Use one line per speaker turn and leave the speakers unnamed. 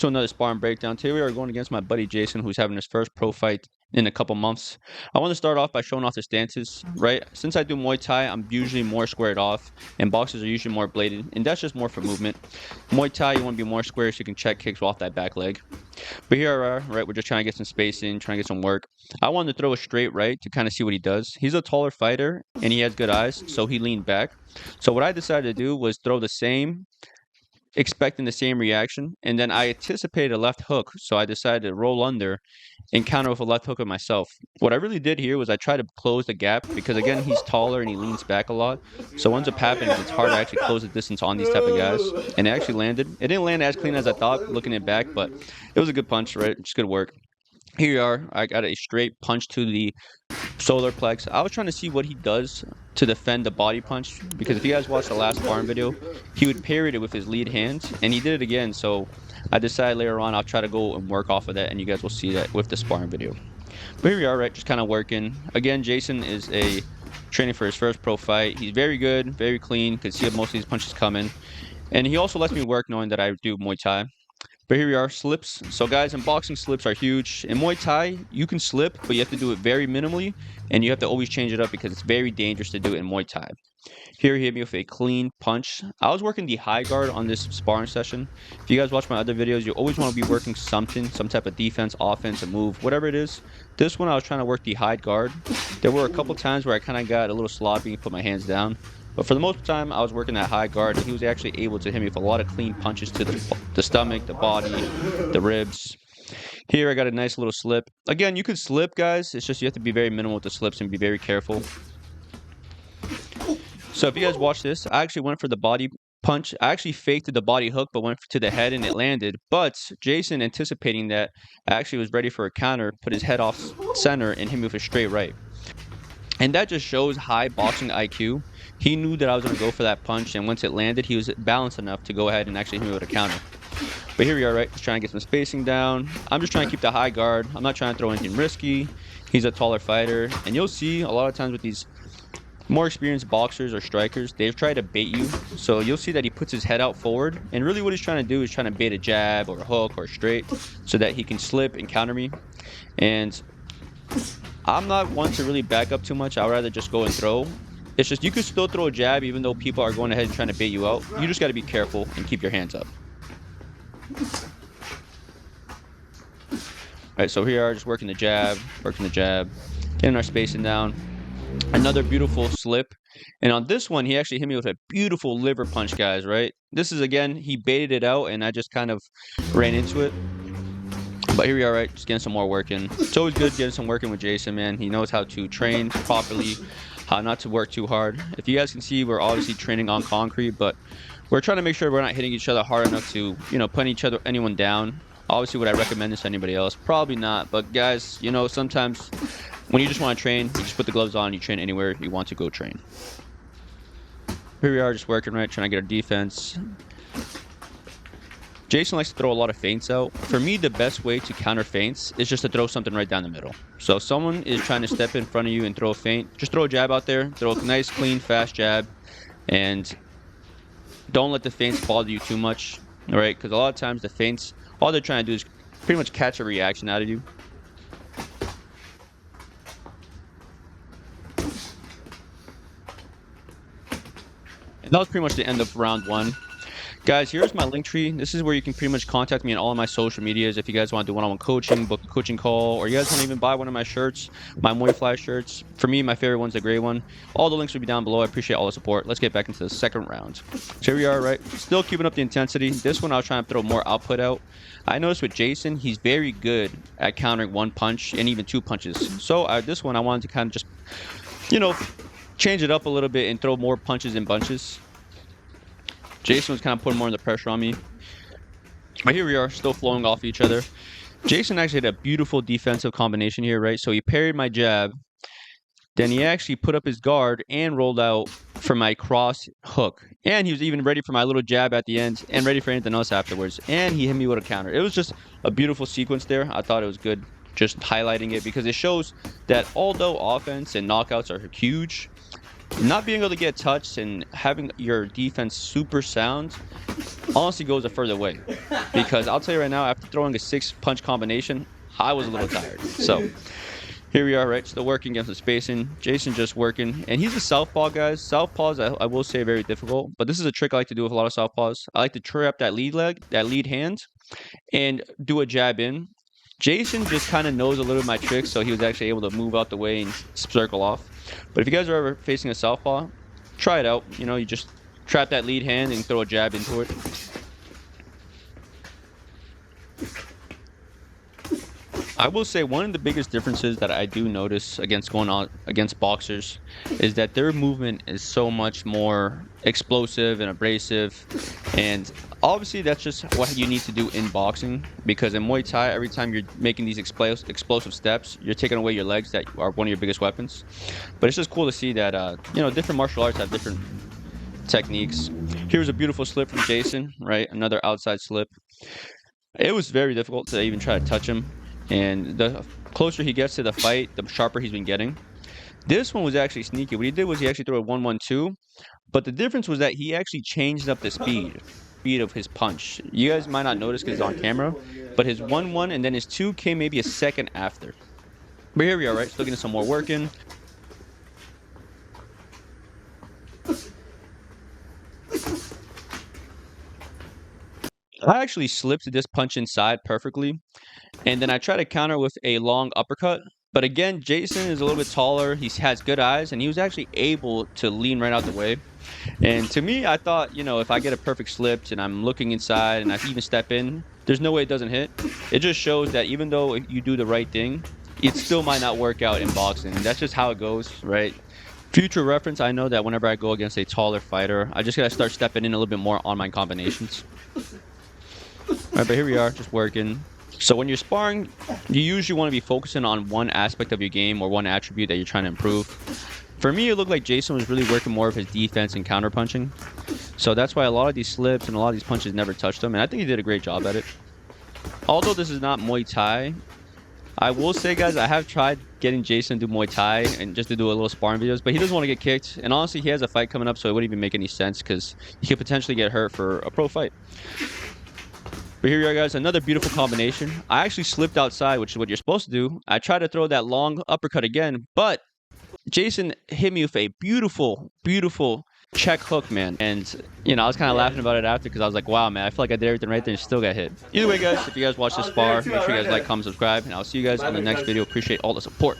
to another sparring breakdown. Today we are going against my buddy Jason, who's having his first pro fight in a couple months. I want to start off by showing off the stances, right? Since I do Muay Thai, I'm usually more squared off, and boxers are usually more bladed, and that's just more for movement. Muay Thai, you want to be more square so you can check kicks off that back leg. But here we are, right? We're just trying to get some spacing, trying to get some work. I wanted to throw a straight right to kind of see what he does. He's a taller fighter, and he has good eyes, so he leaned back. So what I decided to do was throw the same, expecting the same reaction, and then I anticipated a left hook, so I decided to roll under and counter with a left hook of myself. What I really did here was I tried to close the gap because, again, he's taller and he leans back a lot, so what ends up happening is it's hard to actually close the distance on these type of guys, and it actually landed. It didn't land as clean as I thought looking it back, but it was a good punch, right? Just good work. Here you are. I got a straight punch to the solar plex. I was trying to see what he does to defend the body punch, because if you guys watched the last sparring video, he would parry it with his lead hand, and he did it again. So I decided later on I'll try to go and work off of that, and you guys will see that with the sparring video. But here we are, right? Just kind of working. Again, Jason is training for his first pro fight. He's very good, very clean. Could see most of these punches coming, and he also lets me work knowing that I do Muay Thai. But here we are, slips. So guys, in boxing, slips are huge. In Muay Thai, you can slip, but you have to do it very minimally, and you have to always change it up because it's very dangerous to do it in Muay Thai. Here he hit me with a clean punch. I was working the high guard on this sparring session. If you guys watch my other videos, you always want to be working something, some type of defense, offense, a move, whatever it is. This one, I was trying to work the high guard. There were a couple times where I kind of got a little sloppy and put my hands down. But for the most time, I was working that high guard, and he was actually able to hit me with a lot of clean punches to the stomach, the body, the ribs. Here, I got a nice little slip. Again, you could slip, guys. It's just you have to be very minimal with the slips and be very careful. So if you guys watch this, I actually went for the body punch. I actually faked the body hook, but went to the head, and it landed. But Jason, anticipating that, actually was ready for a counter, put his head off center, and hit me with a straight right. And that just shows high boxing IQ. He knew that I was going to go for that punch, and once it landed, he was balanced enough to go ahead and actually hit me with a counter. But here we are, right? Just trying to get some spacing down. I'm just trying to keep the high guard. I'm not trying to throw anything risky. He's a taller fighter. And you'll see a lot of times with these more experienced boxers or strikers, they've tried to bait you. So you'll see that he puts his head out forward. And really what he's trying to do is trying to bait a jab or a hook or a straight so that he can slip and counter me. And I'm not one to really back up too much. I would rather just go and throw. It's just you can still throw a jab even though people are going ahead and trying to bait you out. You just got to be careful and keep your hands up. All right, so here we are just working the jab, getting our spacing down. Another beautiful slip. And on this one, he actually hit me with a beautiful liver punch, guys, right? This is, again, he baited it out, and I just kind of ran into it. But here we are, right? Just getting some more work in. It's always good getting some work in with Jason, man. He knows how to train properly, how not to work too hard. If you guys can see, we're obviously training on concrete, but we're trying to make sure we're not hitting each other hard enough to, put anyone down. Obviously, would I recommend this to anybody else? Probably not. But guys, sometimes when you just want to train, you just put the gloves on, you train anywhere you want to go train. Here we are, just working, right? Trying to get our defense. Jason likes to throw a lot of feints out. For me, the best way to counter feints is just to throw something right down the middle. So if someone is trying to step in front of you and throw a feint, just throw a jab out there. Throw a nice, clean, fast jab. And don't let the feints bother you too much, all right? Because a lot of times the feints, all they're trying to do is pretty much catch a reaction out of you. And that was pretty much the end of round one. Guys, here's my link tree. This is where you can pretty much contact me on all of my social medias if you guys want to do one-on-one coaching, book a coaching call, or you guys want to even buy one of my shirts, my Muay Fly shirts. For me, my favorite one's the gray one. All the links will be down below. I appreciate all the support. Let's get back into the second round. So here we are, right? Still keeping up the intensity. This one, I was trying to throw more output out. I noticed with Jason, he's very good at countering one punch and even two punches. So this one, I wanted to kind of just, change it up a little bit and throw more punches and bunches. Jason was kind of putting more of the pressure on me. But here we are, still flowing off each other. Jason actually had a beautiful defensive combination here, right? So he parried my jab. Then he actually put up his guard and rolled out for my cross hook. And he was even ready for my little jab at the end and ready for anything else afterwards. And he hit me with a counter. It was just a beautiful sequence there. I thought it was good just highlighting it because it shows that although offense and knockouts are huge, not being able to get touched and having your defense super sound honestly goes a further way. Because I'll tell you right now, after throwing a 6-punch combination, I was a little tired. So here we are, right? Still working against the spacing. Jason just working. And he's a southpaw, guys. Southpaws, I will say, are very difficult. But this is a trick I like to do with a lot of southpaws. I like to trap that lead leg, that lead hand, and do a jab in. Jason just kind of knows a little of my tricks, so he was actually able to move out the way and circle off. But if you guys are ever facing a southpaw, try it out. You know, you just trap that lead hand and throw a jab into it. I will say one of the biggest differences that I do notice against going on against boxers is that their movement is so much more explosive and abrasive, and obviously that's just what you need to do in boxing, because in Muay Thai, every time you're making these explosive steps, you're taking away your legs that are one of your biggest weapons. But it's just cool to see that you know, different martial arts have different techniques. Here's a beautiful slip from Jason, right? Another outside slip. It was very difficult to even try to touch him. And the closer he gets to the fight, the sharper he's been getting. This one was actually sneaky. What he did was he actually threw a 1-1-2, but the difference was that he actually changed up the speed of his punch. You guys might not notice because it's on camera, but his 1-1 and then his 2 came maybe a second after. But here we are, right? Still getting some more work in. I actually slipped this punch inside perfectly, and then I try to counter with a long uppercut. But again, Jason is a little bit taller. He has good eyes, and he was actually able to lean right out the way. And to me, I thought, you know, if I get a perfect slip and I'm looking inside and I even step in, there's no way it doesn't hit. It just shows that even though you do the right thing, it still might not work out in boxing. That's just how it goes, right? Future reference, I know that whenever I go against a taller fighter, I just got to start stepping in a little bit more on my combinations. All right, but here we are, just working. So when you're sparring, you usually want to be focusing on one aspect of your game or one attribute that you're trying to improve. For me, it looked like Jason was really working more of his defense and counter punching. So that's why a lot of these slips and a lot of these punches never touched him. And I think he did a great job at it. Although this is not Muay Thai, I will say, guys, I have tried getting Jason to do Muay Thai and just to do a little sparring videos, but he doesn't want to get kicked. And honestly, he has a fight coming up, so it wouldn't even make any sense because he could potentially get hurt for a pro fight. But here you are, guys, another beautiful combination. I actually slipped outside, which is what you're supposed to do. I tried to throw that long uppercut again, but Jason hit me with a beautiful, beautiful check hook, man. And, you know, I was kind of laughing about it after because I was like, wow, man, I feel like I did everything right there and still got hit. Either way, guys, if you guys watch this far, make sure you guys like, comment, subscribe, and I'll see you guys on the next video. Appreciate all the support.